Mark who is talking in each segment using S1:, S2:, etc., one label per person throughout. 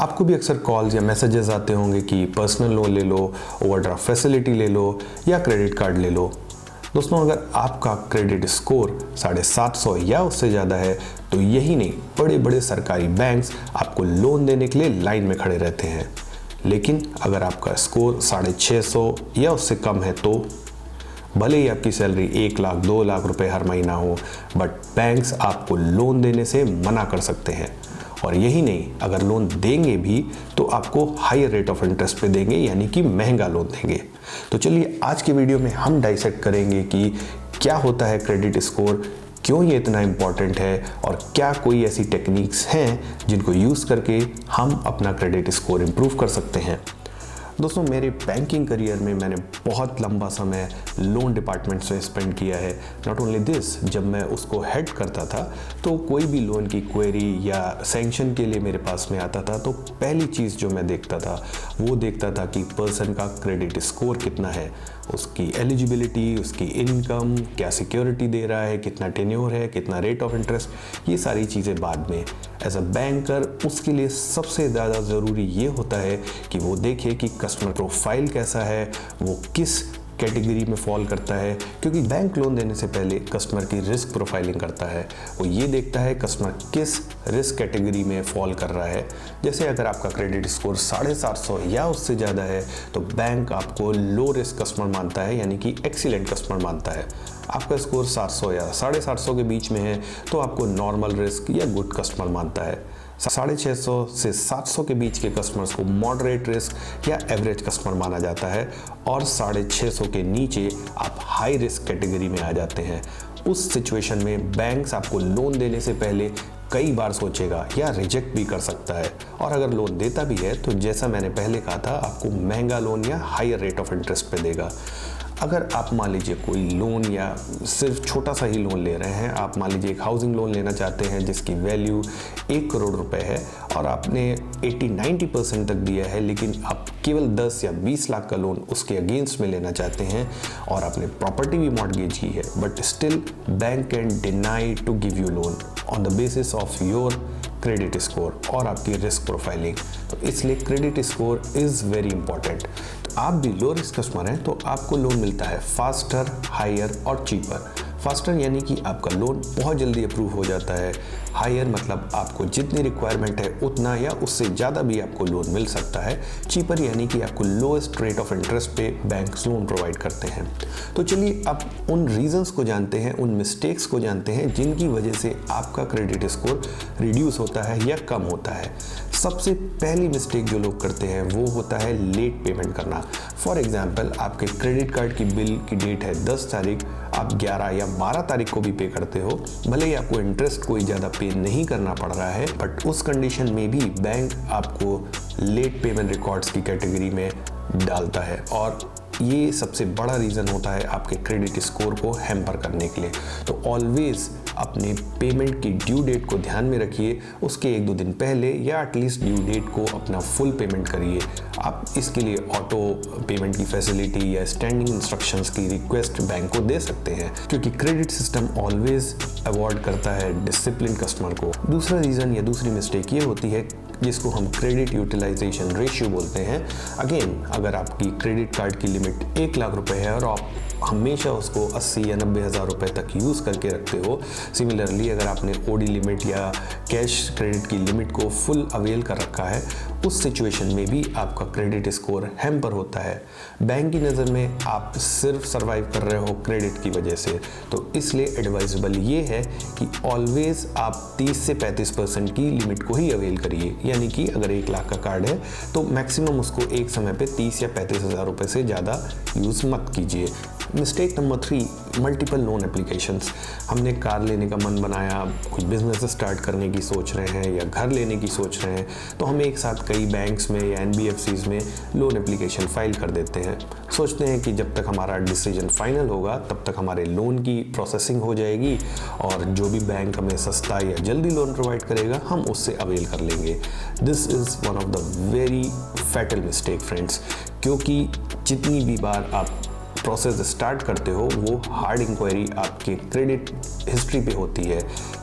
S1: आपको भी अक्सर कॉल्स या मैसेजेस आते होंगे कि पर्सनल लोन ले लो, ओवरड्राफ्ट फैसिलिटी ले लो या क्रेडिट कार्ड ले लो। दोस्तों, अगर आपका क्रेडिट स्कोर 750 या उससे ज़्यादा है तो यही नहीं, बड़े बड़े सरकारी बैंक्स आपको लोन देने के लिए लाइन में खड़े रहते हैं। लेकिन अगर आपका स्कोर 650 या उससे कम है तो भले ही आपकी सैलरी 1 लाख 2 लाख रुपए हर महीना हो, बट बैंक्स आपको लोन देने से मना कर सकते हैं। और यही नहीं, अगर लोन देंगे भी तो आपको हायर रेट ऑफ इंटरेस्ट पे देंगे, यानी कि महंगा लोन देंगे। तो चलिए आज की वीडियो में हम डाइसेक्ट करेंगे कि क्या होता है क्रेडिट स्कोर, क्यों ये इतना इम्पॉर्टेंट है और क्या कोई ऐसी टेक्निक्स हैं जिनको यूज़ करके हम अपना क्रेडिट स्कोर इम्प्रूव कर सकते हैं। दोस्तों, मेरे बैंकिंग करियर में मैंने बहुत लंबा समय लोन डिपार्टमेंट से स्पेंड किया है। नॉट ओनली दिस, जब मैं उसको हेड करता था तो कोई भी लोन की क्वेरी या सैंक्शन के लिए मेरे पास में आता था तो पहली चीज़ जो मैं देखता था वो देखता था कि पर्सन का क्रेडिट स्कोर कितना है, उसकी एलिजिबिलिटी, उसकी इनकम, क्या सिक्योरिटी दे रहा है, कितना टेन्योर है, कितना रेट ऑफ इंटरेस्ट, ये सारी चीज़ें बाद में। एज अ बैंकर उसके लिए सबसे ज़्यादा ज़रूरी ये होता है कि वो देखे कि कस्टमर प्रोफाइल कैसा है, वो किस कैटेगरी में फॉल करता है, क्योंकि बैंक लोन देने से पहले कस्टमर की रिस्क प्रोफाइलिंग करता है। वो ये देखता है कस्टमर किस रिस्क कैटेगरी में फॉल कर रहा है। जैसे अगर आपका क्रेडिट स्कोर 750 या उससे ज़्यादा है तो बैंक आपको लो रिस्क कस्टमर मानता है, यानी कि एक्सीलेंट कस्टमर मानता है। आपका स्कोर 700 या 750 के बीच में है तो आपको नॉर्मल रिस्क या गुड कस्टमर मानता है। 650 से 700 के बीच के कस्टमर्स को मॉडरेट रिस्क या एवरेज कस्टमर माना जाता है और 650 के नीचे आप हाई रिस्क कैटेगरी में आ जाते हैं। उस सिचुएशन में बैंक्स आपको लोन देने से पहले कई बार सोचेगा या रिजेक्ट भी कर सकता है, और अगर लोन देता भी है तो जैसा मैंने पहले कहा था, आपको महंगा लोन या हायर रेट ऑफ इंटरेस्ट पे देगा। अगर आप मान लीजिए कोई लोन या सिर्फ छोटा सा ही लोन ले रहे हैं, आप मान लीजिए एक हाउसिंग लोन लेना चाहते हैं जिसकी वैल्यू 1 करोड़ रुपए है और आपने 80-90% तक दिया है, लेकिन आप केवल 10 या 20 लाख का लोन उसके अगेंस्ट में लेना चाहते हैं और आपने प्रॉपर्टी भी मॉर्गेज की है, but still bank can deny to give you loan on the basis of your credit score और आपकी रिस्क प्रोफाइलिंग। तो इसलिए credit score is very important. तो आप भी लो रिस्क कस्टमर हैं तो आपको लोन मिलता है फास्टर, हायर और चीपर। फास्टर यानी कि आपका लोन बहुत जल्दी अप्रूव हो जाता है। हायर मतलब आपको जितनी रिक्वायरमेंट है उतना या उससे ज़्यादा भी आपको लोन मिल सकता है। चीपर यानी कि आपको लोएस्ट रेट ऑफ इंटरेस्ट पे बैंक लोन प्रोवाइड करते हैं। तो चलिए अब उन रीजंस को जानते हैं, उन मिस्टेक्स को जानते हैं जिनकी वजह से आपका क्रेडिट स्कोर रिड्यूस होता है या कम होता है। सबसे पहली मिस्टेक जो लोग करते हैं वो होता है लेट पेमेंट करना। फॉर एग्जाम्पल, आपके क्रेडिट कार्ड की बिल की डेट है 10 तारीख, आप 11 या 12 तारीख को भी पे करते हो। भले ही आपको इंटरेस्ट कोई ज़्यादा पे नहीं करना पड़ रहा है, बट उस कंडीशन में भी बैंक आपको लेट पेमेंट रिकॉर्ड्स की कैटेगरी में डालता है और ये सबसे बड़ा रीज़न होता है आपके क्रेडिट स्कोर को हैम्पर करने के लिए। तो ऑलवेज अपने पेमेंट की ड्यू डेट को ध्यान में रखिए, उसके 1-2 दिन पहले या एटलीस्ट ड्यू डेट को अपना फुल पेमेंट करिए। आप इसके लिए ऑटो पेमेंट की फैसिलिटी या स्टैंडिंग इंस्ट्रक्शंस की रिक्वेस्ट बैंक को दे सकते हैं, क्योंकि क्रेडिट सिस्टम ऑलवेज अवॉइड करता है डिसिप्लिन कस्टमर को। दूसरा रीज़न या दूसरी मिस्टेक ये होती है जिसको हम क्रेडिट यूटिलाइजेशन रेशियो बोलते हैं। अगेन, अगर आपकी क्रेडिट कार्ड की लिमिट 1 लाख रुपए है और आप हमेशा उसको 80 या 90 हज़ार रुपए तक यूज़ करके रखते हो, सिमिलरली अगर आपने ओडी लिमिट या कैश क्रेडिट की लिमिट को फुल अवेल कर रखा है, उस सिचुएशन में भी आपका क्रेडिट स्कोर हैम्पर होता है। बैंक की नज़र में आप सिर्फ सर्वाइव कर रहे हो क्रेडिट की वजह से। तो इसलिए एडवाइजेबल ये है कि ऑलवेज आप 30 से 35% की लिमिट को ही अवेल करिए, यानी कि अगर 1 लाख का कार्ड है तो मैक्सिमम उसको एक समय पे 30 या 35 हज़ार रुपये से ज़्यादा यूज़ मत कीजिए। Mistake number 3, multiple loan applications. हमने कार लेने का मन बनाया, कुछ बिजनेस स्टार्ट करने की सोच रहे हैं या घर लेने की सोच रहे हैं, तो हम एक साथ कई बैंक्स में या NBFCs में लोन एप्लीकेशन फाइल कर देते हैं। सोचते हैं कि जब तक हमारा डिसीजन फाइनल होगा तब तक हमारे लोन की प्रोसेसिंग हो जाएगी और जो भी बैंक हमें सस्ता या जल्दी लोन प्रोवाइड करेगा हम उससे अवेल कर लेंगे। This is one of the very fatal mistake friends, क्योंकि जितनी भी बार आप प्रोसेस स्टार्ट करते हो वो हार्ड इंक्वायरी आपके क्रेडिट हिस्ट्री पे होती है।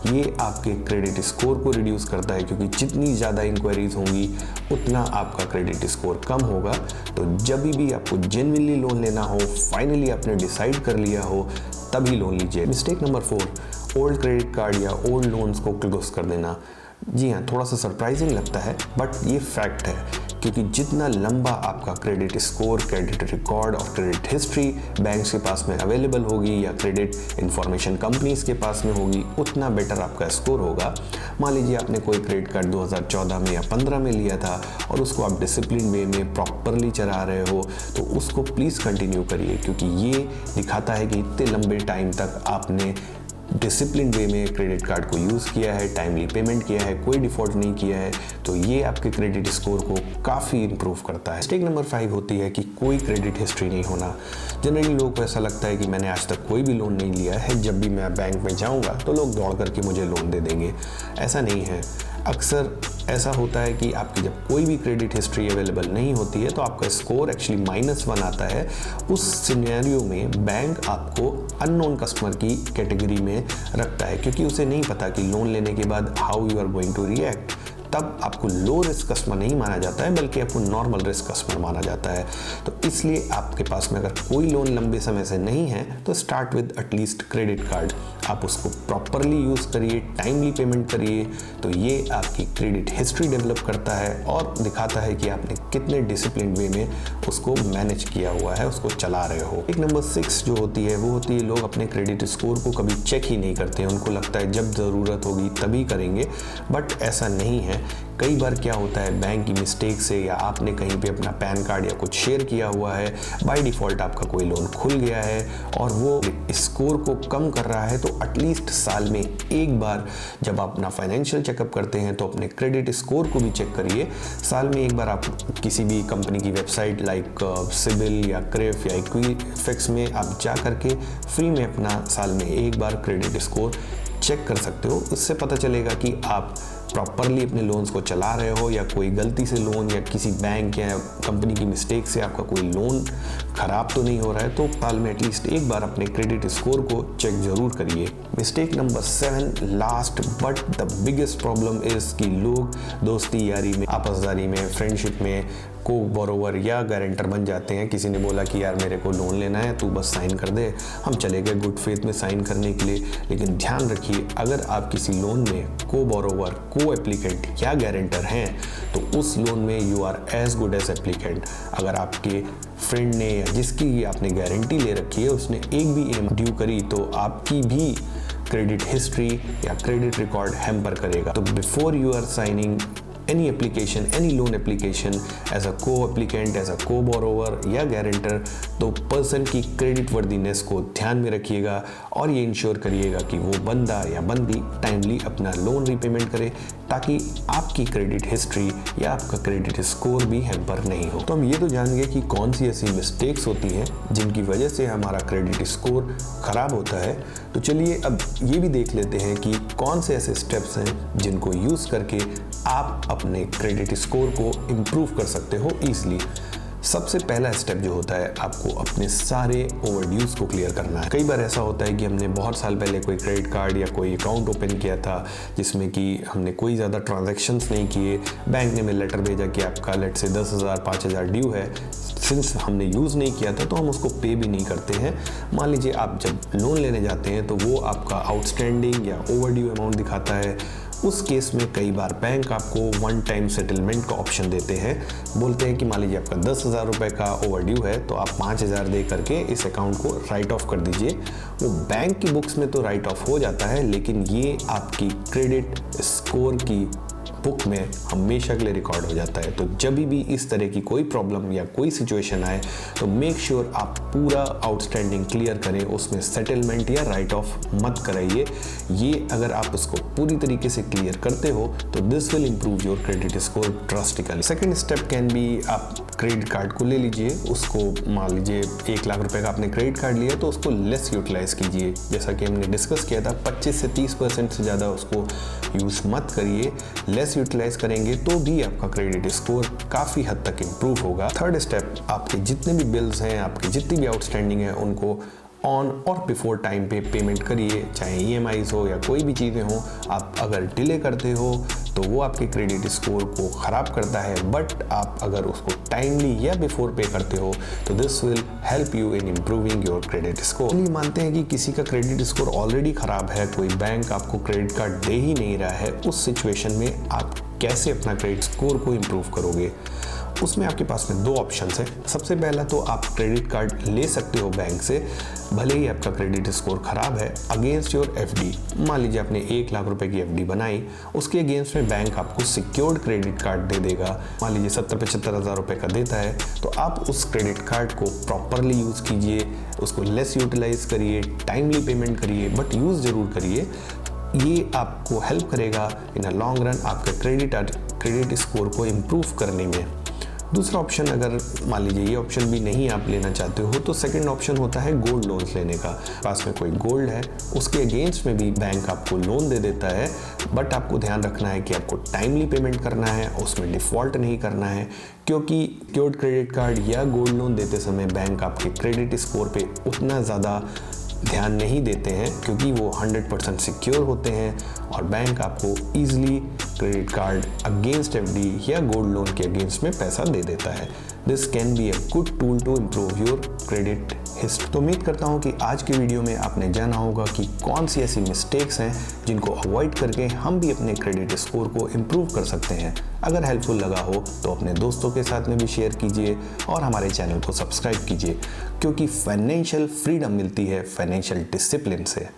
S1: ये आपके क्रेडिट स्कोर को रिड्यूस करता है, क्योंकि जितनी ज़्यादा इंक्वायरीज होंगी उतना आपका क्रेडिट स्कोर कम होगा। तो जब भी आपको जेन्युइनली लोन लेना हो, फाइनली आपने डिसाइड कर लिया हो, तभी लोन लीजिए। Mistake number 4, old credit card या ओल्ड लोन्स को क्लोज कर देना। जी हाँ, थोड़ा सा सरप्राइजिंग लगता है बट ये फैक्ट है, क्योंकि जितना लंबा आपका क्रेडिट स्कोर, क्रेडिट रिकॉर्ड और क्रेडिट हिस्ट्री बैंक्स के पास में अवेलेबल होगी या क्रेडिट इंफॉर्मेशन कंपनीज के पास में होगी, उतना बेटर आपका स्कोर होगा। मान लीजिए आपने कोई क्रेडिट कार्ड 2014 में या 15 में लिया था और उसको आप डिसिप्लिन वे में प्रॉपरली चला रहे हो, तो उसको प्लीज़ कंटिन्यू करिए, क्योंकि ये दिखाता है कि इतने लंबे टाइम तक आपने डिसिप्लिन वे में क्रेडिट कार्ड को यूज़ किया है, टाइमली पेमेंट किया है, कोई डिफ़ॉल्ट नहीं किया है, तो ये आपके क्रेडिट स्कोर को काफ़ी इंप्रूव करता है। मिस्टेक नंबर 5 होती है कि कोई क्रेडिट हिस्ट्री नहीं होना। जनरली लोगों को ऐसा लगता है कि मैंने आज तक कोई भी लोन नहीं लिया है, जब भी मैं बैंक में जाऊँगा तो लोग दौड़ करके मुझे लोन दे देंगे। ऐसा नहीं है। अक्सर ऐसा होता है कि आपकी जब कोई भी क्रेडिट हिस्ट्री अवेलेबल नहीं होती है तो आपका स्कोर एक्चुअली -1 आता है। उस सिनेरियो में बैंक आपको अननोन कस्टमर की कैटेगरी में रखता है, क्योंकि उसे नहीं पता कि लोन लेने के बाद how you are going to react. तब आपको लो रिस्क कस्टमर नहीं माना जाता है, बल्कि आपको नॉर्मल रिस्क कस्टमर माना जाता है। तो इसलिए आपके पास में अगर कोई लोन लंबे समय से नहीं है तो start with at least credit card. आप उसको प्रॉपरली यूज़ करिए, टाइमली पेमेंट करिए, तो ये आपकी क्रेडिट हिस्ट्री डेवलप करता है और दिखाता है कि आपने कितने डिसिप्लिन वे में उसको मैनेज किया हुआ है, उसको चला रहे हो। एक नंबर 6 जो होती है वो होती है लोग अपने क्रेडिट स्कोर को कभी चेक ही नहीं करते हैं। उनको लगता है जब ज़रूरत होगी तभी करेंगे, बट ऐसा नहीं है। कई बार क्या होता है, बैंक की मिस्टेक से या आपने कहीं पे अपना पैन कार्ड या कुछ शेयर किया हुआ है, बाय डिफ़ॉल्ट आपका कोई लोन खुल गया है और वो स्कोर को कम कर रहा है, तो एटलीस्ट साल में एक बार जब आप अपना फाइनेंशियल चेकअप करते हैं तो अपने क्रेडिट स्कोर को भी चेक करिए। साल में एक बार आप किसी भी कंपनी की वेबसाइट लाइक सिबिल या क्रेफ या इक्विफैक्स में आप जा करके फ्री में अपना साल में एक बार क्रेडिट स्कोर चेक कर सकते हो। इससे पता चलेगा कि आप प्रॉपरली अपने लोन्स को चला रहे हो या कोई गलती से लोन या किसी बैंक या कंपनी की मिस्टेक से आपका कोई लोन खराब तो नहीं हो रहा है। तो साल में एटलीस्ट एक बार अपने क्रेडिट स्कोर को चेक जरूर करिए। Mistake number 7, last but the biggest problem is कि लोग दोस्ती यारी में, आपसदारी में, फ्रेंडशिप में को बोरोवर या गारंटर बन जाते हैं। किसी ने बोला कि यार मेरे को लोन लेना है, तू बस साइन कर दे। हम चले गए गुड फेथ में साइन करने के लिए, लेकिन ध्यान रखिए अगर आप किसी लोन में को बोरोवर, को एप्लीकेंट या गारंटर हैं तो उस लोन में you are as good as applicant. अगर आपके फ्रेंड ने या जिसकी आपने गारंटी ले रखी है उसने एक भी ईएमआई ड्यू करी तो आपकी भी क्रेडिट हिस्ट्री या क्रेडिट रिकॉर्ड हैम्पर करेगा। तो before you are signing any application, any loan application as a co-applicant, as a co-borrower या guarantor, तो पर्सन की क्रेडिट वर्दीनेस को ध्यान में रखिएगा और ये इंश्योर करिएगा कि वो बंदा या बंदी टाइमली अपना लोन रीपेमेंट करे, ताकि आपकी क्रेडिट हिस्ट्री या आपका क्रेडिट स्कोर भी हैम्पर नहीं हो। तो हम ये तो जान गए कि कौन सी ऐसी मिस्टेक्स होती हैं जिनकी वजह से हमारा क्रेडिट स्कोर खराब होता है। तो चलिए अब ये भी देख लेते हैं कि कौन से ऐसे स्टेप्स हैं जिनको यूज़ करके आप अपने क्रेडिट स्कोर को इम्प्रूव कर सकते हो ईजिली। सबसे पहला स्टेप जो होता है, आपको अपने सारे ओवरड्यूज को क्लियर करना है। कई बार ऐसा होता है कि हमने बहुत साल पहले कोई क्रेडिट कार्ड या कोई अकाउंट ओपन किया था जिसमें कि हमने कोई ज़्यादा ट्रांजैक्शंस नहीं किए, बैंक ने हमें लेटर भेजा कि आपका लेट से 10,000 5,000 ड्यू है। सिंस हमने यूज़ नहीं किया था तो हम उसको पे भी नहीं करते हैं। मान लीजिए आप जब लोन लेने जाते हैं तो वो आपका आउटस्टैंडिंग या ओवरड्यू अमाउंट दिखाता है। उस केस में कई बार बैंक आपको वन टाइम सेटलमेंट का ऑप्शन देते हैं। बोलते हैं कि मान लीजिए आपका 10,000 रुपये का ओवरड्यू है तो आप 5,000 दे करके इस अकाउंट को राइट ऑफ कर दीजिए। वो बैंक की बुक्स में तो राइट ऑफ हो जाता है, लेकिन ये आपकी क्रेडिट स्कोर की बुक में हमेशा के लिए रिकॉर्ड हो जाता है। तो जब भी इस तरह की कोई प्रॉब्लम या कोई सिचुएशन आए तो मेक श्योर आप पूरा आउटस्टैंडिंग क्लियर करें, उसमें सेटलमेंट या राइट ऑफ मत कराइए। ये अगर आप उसको पूरी तरीके से क्लियर करते हो तो this will improve your credit score drastically. Second step can be, आप क्रेडिट कार्ड को ले लीजिए, उसको मान लीजिए 1 लाख रुपए का आपने क्रेडिट कार्ड लिया तो उसको लेस यूटिलाइज कीजिए। जैसा कि हमने डिस्कस किया था 25 से 30% से ज़्यादा उसको यूज़ मत करिए, लेस लेस यूटिलाइज करेंगे तो भी आपका क्रेडिट स्कोर काफ़ी हद तक इम्प्रूव होगा। थर्ड स्टेप, आपके जितने भी बिल्स हैं, आपकी जितनी भी आउटस्टैंडिंग है, उनको ऑन और बिफोर टाइम पे पेमेंट करिए, चाहे EMIs हो या कोई भी चीज़ें हो। आप अगर डिले करते हो तो वो आपके क्रेडिट स्कोर को ख़राब करता है, बट आप अगर उसको टाइमली या बिफोर पे करते हो तो this will help you in improving your credit score. चलिए मानते हैं कि किसी का क्रेडिट स्कोर ऑलरेडी ख़राब है, कोई बैंक आपको क्रेडिट कार्ड दे ही नहीं रहा है। उस सिचुएशन में आप कैसे अपना क्रेडिट स्कोर को इम्प्रूव करोगे? उसमें आपके पास में दो ऑप्शंस हैं। सबसे पहला तो आप क्रेडिट कार्ड ले सकते हो बैंक से, भले ही आपका क्रेडिट स्कोर ख़राब है, अगेंस्ट योर FD। मान लीजिए आपने 1 लाख रुपए की FD बनाई, उसके अगेंस्ट में बैंक आपको सिक्योर्ड क्रेडिट कार्ड दे देगा। मान लीजिए 70-75 हज़ार रुपये का देता है, तो आप उस क्रेडिट कार्ड को प्रॉपरली यूज़ कीजिए, उसको लेस यूटिलाइज करिए, टाइमली पेमेंट करिए, बट यूज़ ज़रूर करिए। ये आपको हेल्प करेगा इन अ लॉन्ग रन आपके क्रेडिट स्कोर को इम्प्रूव करने में। दूसरा ऑप्शन, अगर मान लीजिए ये ऑप्शन भी नहीं आप लेना चाहते हो, तो सेकंड ऑप्शन होता है गोल्ड लोन्स लेने का। पास में कोई गोल्ड है, उसके अगेंस्ट में भी बैंक आपको लोन दे देता है, बट आपको ध्यान रखना है कि आपको टाइमली पेमेंट करना है, उसमें डिफ़ॉल्ट नहीं करना है, क्योंकि सिक्योर्ड क्रेडिट कार्ड या गोल्ड लोन देते समय बैंक आपके क्रेडिट स्कोर पे उतना ज़्यादा ध्यान नहीं देते हैं, क्योंकि वो 100% सिक्योर होते हैं और बैंक आपको easily credit card against FD या गोल्ड लोन के अगेंस्ट में पैसा दे देता है। This can be a good tool to improve your credit history. तो उम्मीद करता हूँ कि आज के वीडियो में आपने जाना होगा कि कौन सी ऐसी मिस्टेक्स हैं जिनको अवॉइड करके हम भी अपने क्रेडिट स्कोर को इम्प्रूव कर सकते हैं। अगर हेल्पफुल लगा हो तो अपने दोस्तों के साथ में भी शेयर कीजिए और हमारे चैनल को सब्सक्राइब कीजिए, क्योंकि फाइनेंशियल फ्रीडम मिलती है फाइनेंशियल डिसिप्लिन से।